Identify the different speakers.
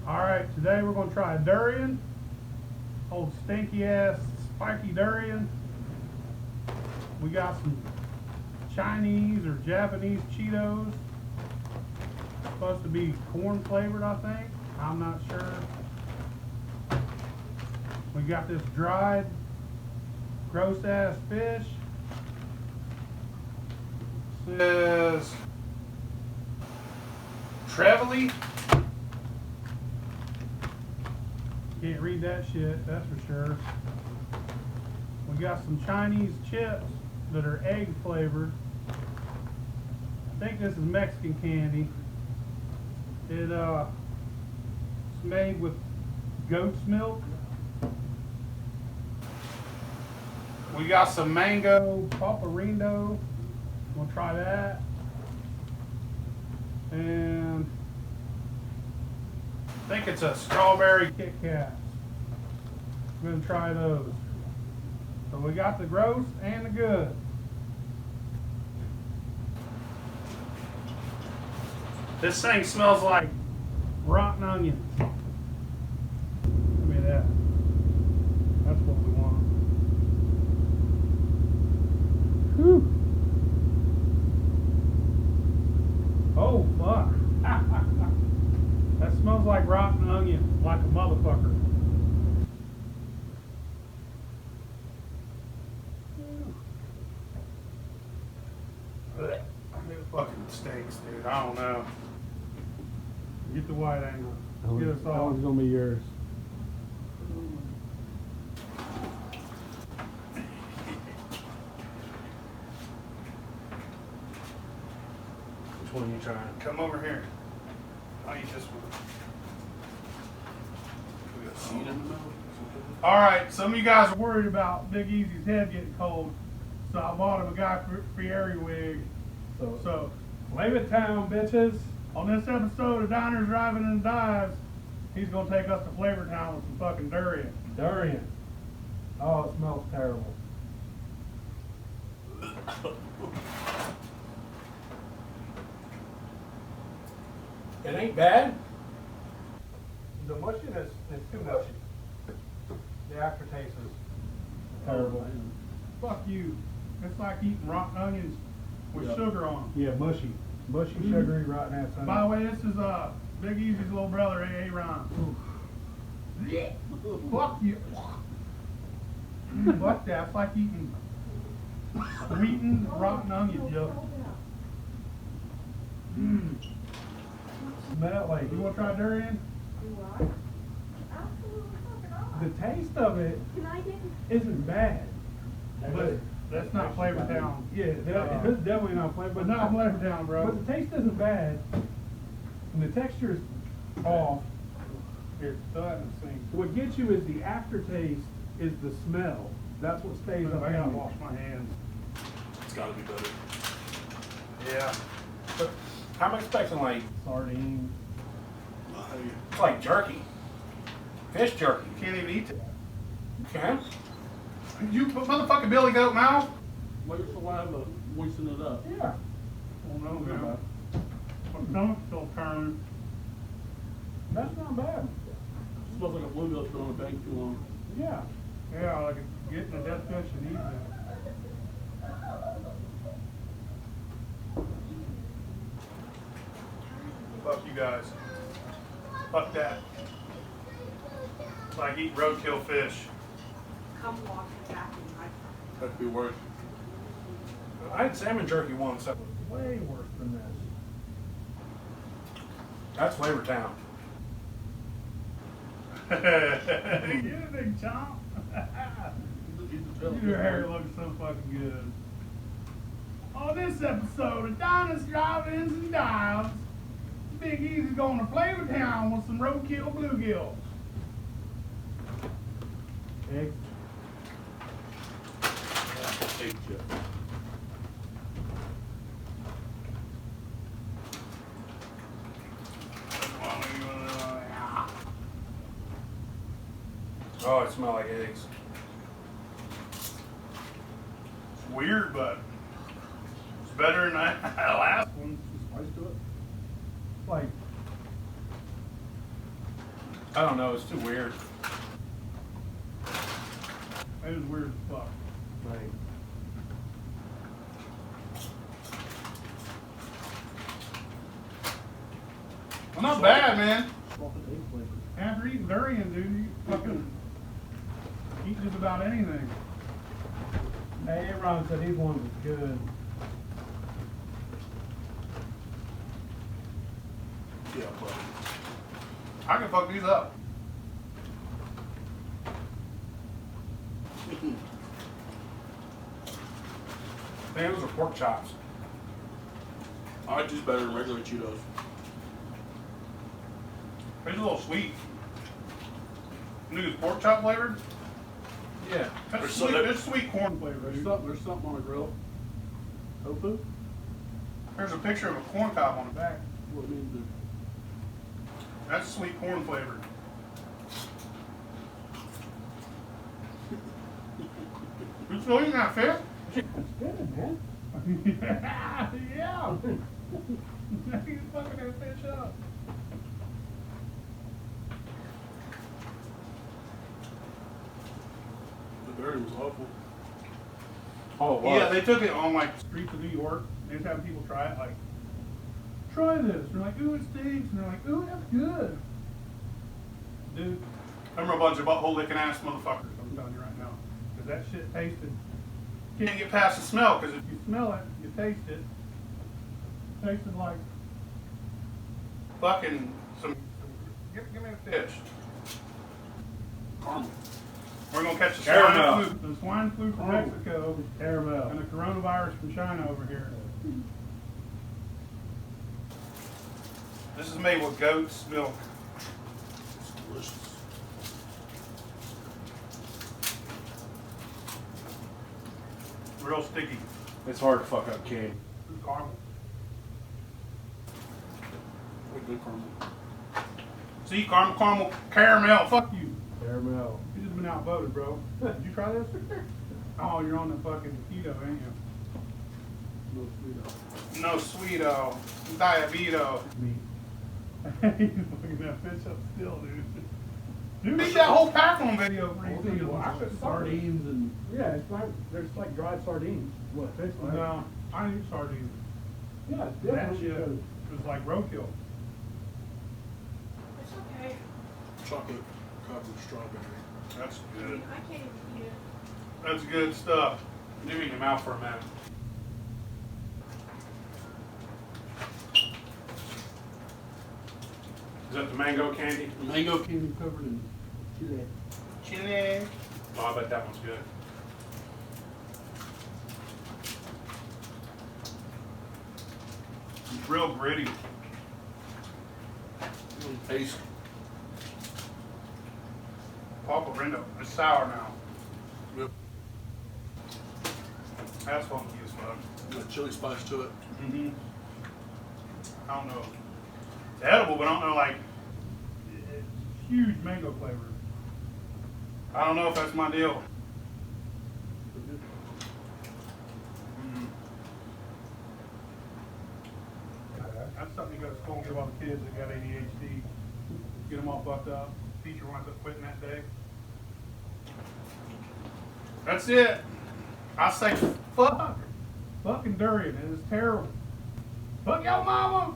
Speaker 1: Alright, today we're going to try a durian. Old stinky ass spiky durian. We got some Chinese or Japanese Cheetos. Supposed to be corn flavored, I think. I'm not sure. We got this dried gross ass fish. Says Trevelly. Can't read that shit, that's for sure. We got some Chinese chips that are egg flavored. I think this is Mexican candy. It's made with goat's milk. We got some mango pulparindo. We'll try that. And I think it's a strawberry Kit Kat. We're gonna try those. So we got the gross and the good. This thing smells like rotten onions. Give me that. That's what we want. Whew. Oh fuck. That smells like rotten onions, like a motherfucker. It fucking stinks, dude. I don't know. Get the wide angle. Get us all.
Speaker 2: That one's gonna be yours.
Speaker 1: Which one are you trying? Come over here. I'll eat this one. We got seed in the middle. Alright, some of you guys are worried about Big Easy's head getting cold, so I bought him a Guy Fieri wig. So, Flame It Town, bitches. On this episode of Diners, Driving, and Dives, he's gonna take us to Flavor Town with some fucking durian.
Speaker 2: Durian. Oh, it smells terrible.
Speaker 1: It ain't bad.
Speaker 2: The mushiness is too mushy. The aftertaste is terrible.
Speaker 1: Fuck you. It's like eating rotten onions with sugar on them.
Speaker 2: Yeah, mushy. Mushy, sugary, rotten ass onion.
Speaker 1: By the way, this is Big Easy's little brother, A.A. Ron. Fuck you. Fuck that. It's like eating sweetened rotten onions, yo.
Speaker 2: Smell like.
Speaker 1: You want to try durian?
Speaker 2: The taste of it isn't bad.
Speaker 1: But that's not Flavor Town.
Speaker 2: Yeah, it's definitely not flavor.
Speaker 1: But not Flavor Town, bro.
Speaker 2: But the taste isn't bad. And the texture's off.
Speaker 1: Here, throw that in the sink.
Speaker 2: What gets you is the aftertaste is the smell. That's what stays up.
Speaker 1: I gotta wash my hands.
Speaker 3: It's gotta be better.
Speaker 1: Yeah.
Speaker 3: But I'm expecting like
Speaker 2: Sardine.
Speaker 3: it's like jerky. Fish jerky.
Speaker 1: You can't even eat it.
Speaker 3: Okay.
Speaker 1: You put motherfucking Billy Goat mouth?
Speaker 4: Wait your saliva, moisten it up.
Speaker 2: Yeah.
Speaker 1: Oh no, man. My stomach's still turning.
Speaker 2: That's not bad.
Speaker 4: Smells like a bluegill's been on the bank too long.
Speaker 2: Yeah.
Speaker 1: Yeah, like getting a death fish and eating it. Fuck you guys. Fuck that. It's like eating roadkill fish.
Speaker 5: Come walk it back in my
Speaker 3: That'd be worse. I had salmon jerky once.
Speaker 2: Way worse than this.
Speaker 3: That's Flavor Town.
Speaker 1: You a big chomp. Your hair looks so fucking good. On this episode of Diners, Drive-Ins, and Dives, Big Easy's going to Flavor Town with some roadkill bluegills.
Speaker 2: Egg.
Speaker 4: Egg chip.
Speaker 3: Oh, it smells like eggs.
Speaker 1: It's weird, but it's better than that last one.
Speaker 2: Spice to it. Like
Speaker 3: I don't know, it's too weird.
Speaker 1: That is weird as fuck.
Speaker 2: Like,
Speaker 3: Well, not bad, man.
Speaker 2: salted egg flavor.
Speaker 1: After eating durian, dude, you fucking eat just about anything.
Speaker 2: Hey, Ron said these ones are good.
Speaker 4: Yeah, but
Speaker 3: I can fuck these up. Man, those are pork chops.
Speaker 4: I like these better than regular Cheetos.
Speaker 3: They're a little sweet. New pork chop flavored?
Speaker 2: Yeah.
Speaker 3: That's
Speaker 4: There's
Speaker 3: sweet,
Speaker 4: some-
Speaker 3: there's sweet corn flavor,
Speaker 4: There's
Speaker 3: dude.
Speaker 4: something on the grill.
Speaker 2: Tofu?
Speaker 3: There's a picture of a corn cob on the back.
Speaker 4: What it means to
Speaker 3: That's sweet corn flavored. You still eating that fish?
Speaker 2: That's good, man.
Speaker 1: Yeah. He's fucking that fish up.
Speaker 4: the berry was awful.
Speaker 2: Oh, it was.
Speaker 3: Yeah, they took it on like
Speaker 1: Streets of New York. They just have people try it. Like, try this. They're like, ooh, it stinks. And they're like, ooh, that's good. Dude,
Speaker 3: Remember a bunch of butthole licking ass motherfuckers.
Speaker 1: I'm telling you right now, because that shit tasted.
Speaker 3: Can't get past the smell because
Speaker 1: If you smell it, you taste it. Tasted like.
Speaker 3: fucking some. Give me the fish.
Speaker 4: Caramel.
Speaker 3: We're gonna catch the
Speaker 2: Caramel.
Speaker 3: swine flu.
Speaker 1: The swine flu from Mexico
Speaker 2: Caramel.
Speaker 1: and the coronavirus from China over here.
Speaker 3: This is made with goat's milk.
Speaker 4: It's delicious.
Speaker 3: Real sticky.
Speaker 2: It's hard to fuck up cake.
Speaker 1: It's caramel.
Speaker 4: What good caramel.
Speaker 3: See, caramel, caramel. Fuck you.
Speaker 2: Caramel.
Speaker 1: You just been outvoted, bro. Did you try this? Oh, you're on the fucking keto, ain't you?
Speaker 4: No sweet.
Speaker 3: No sweeto. Diabeto.
Speaker 2: Meat.
Speaker 1: He's fucking that fish up still, dude. Dude,
Speaker 3: Eat that whole pack on video for
Speaker 1: Well,
Speaker 3: you.
Speaker 1: dude, well, I could've thought of it.
Speaker 2: Sardines and, yeah, it's like, there's like dried sardines. What it tastes like.
Speaker 1: No, I eat sardines.
Speaker 2: Yeah, it's
Speaker 1: That
Speaker 2: definitely
Speaker 1: shit
Speaker 2: good.
Speaker 1: was like roadkill.
Speaker 5: It's okay.
Speaker 4: Chocolate covered strawberry.
Speaker 3: That's
Speaker 5: I mean,
Speaker 3: good.
Speaker 5: I can't even eat it.
Speaker 3: That's good stuff. Leave it in your mouth for a minute. Is that the mango candy?
Speaker 4: Mango candy covered in chili.
Speaker 3: Chili. Oh, I bet that one's good. It's real gritty.
Speaker 4: Really tasty.
Speaker 3: Papa Brenda, it's sour now.
Speaker 4: Yep.
Speaker 3: That's funky as fuck.
Speaker 4: Got chili spice to it.
Speaker 3: Mm-hmm. I don't know. It's edible, but I don't know, like,
Speaker 1: It's huge mango flavor.
Speaker 3: I don't know if that's my deal. Mm.
Speaker 1: That's something you go to school and give all the kids that got ADHD. Get them all fucked up. Teacher winds up quitting that day.
Speaker 3: That's it. I say fuck.
Speaker 1: Fucking durian. It is terrible. Fuck your mama.